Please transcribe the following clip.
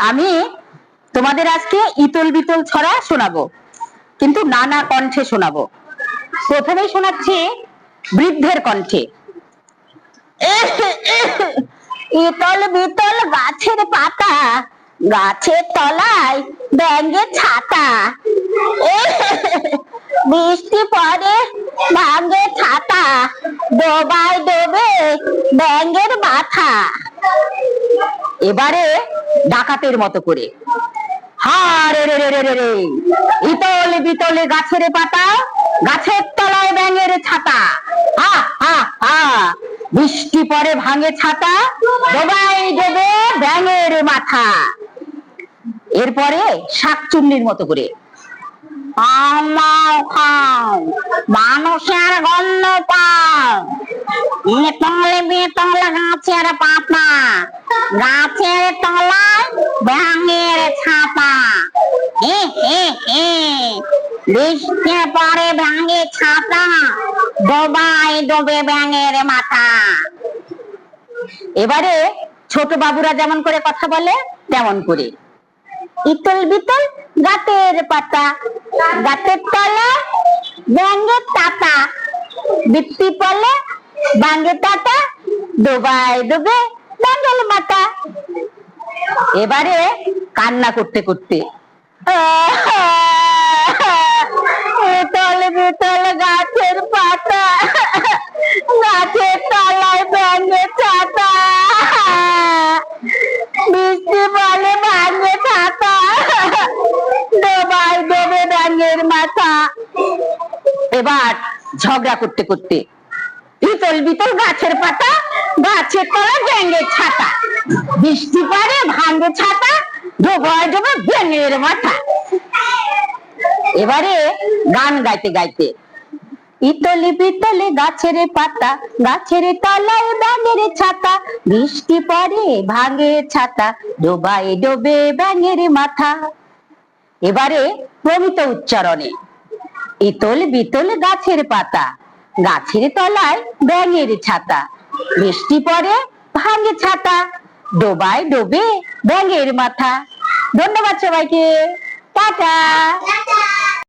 আমি তোমাদের আজকে ইতল বিতল ছড়া শোনাবো, কিন্তু নানা কণ্ঠে শোনাবো। প্রথমেই শোনাচ্ছি বৃদ্ধের কণ্ঠে। ইতল বিতল গাছের পাতা, গাছের তলায় ব্যাঙের ছাতা। বৃষ্টি পড়ে ভাঙে ছাতা, ডোবায় ডোবে ব্যাঙের মাথা। এবারে ডাকাতের মতো করে, হারে রে রে রে রে রে, ইতলে বিতলে গাছের পাতা, গাছের তলায় ব্যাঙের ছাতা। হা হা হা, বৃষ্টি পড়ে ভাঙে ছাতা, ডোবায় ডোবে ব্যাঙের মাথা। এরপরে শাকচুন্নির মতো করে, মানুষের গন্ধ পাও, ইতলে বিতলে গাছের পাতা, গাছের তলায় ব্যাঙের ছাতা। বৃষ্টি পড়ে ভাঙে ছাতা, ডোবায় ডোবে ব্যাঙের মাথা। এবারে ছোট বাবুরা যেমন করে কথা বলে তেমন করে, ইতল বিতল গাছের পাতা, গাছের তলায় ব্যাঙের ছাতা, বৃষ্টি পড়লে ব্যাঙের ছাতা, ডোবায় ডোবে ব্যাঙের মাথা। এবারে কান্না করতে করতে, ইতল বিতল গাছের পাতা, গাছের তলায় ব্যাঙের ছাতা, বৃষ্টি পড়লে ভাঙে ছাতা, ডোবায় ডোবে ব্যাঙের মাথা। এবার ঝগড়া করতে করতে, ইতল বিতল গাছের পাতা, গাছের তলায় ব্যাঙের ছাতা, বৃষ্টি পড়ে ভাঙে ছাতা, ডোবায় ডোবে ব্যাঙের মাথা। এবারে গান গাইতে গাইতে, ইতলে বিতলে গাছের পাতা, গাছের তলায় ব্যাঙের ছাতা, বৃষ্টি পড়ে ভাঙে ছাতা, ডোবায় ডোবে ব্যাঙের মাথা। এবারে প্রমিত উচ্চারণে, ইতল বিতল গাছের পাতা, গাছের তলায় ব্যাঙের ছাতা, বৃষ্টি পড়ে ভাঙে ছাতা, ডোবায় ডোবে ব্যাঙের মাথা। ধন্যবাদ সবাইকে, টাটা।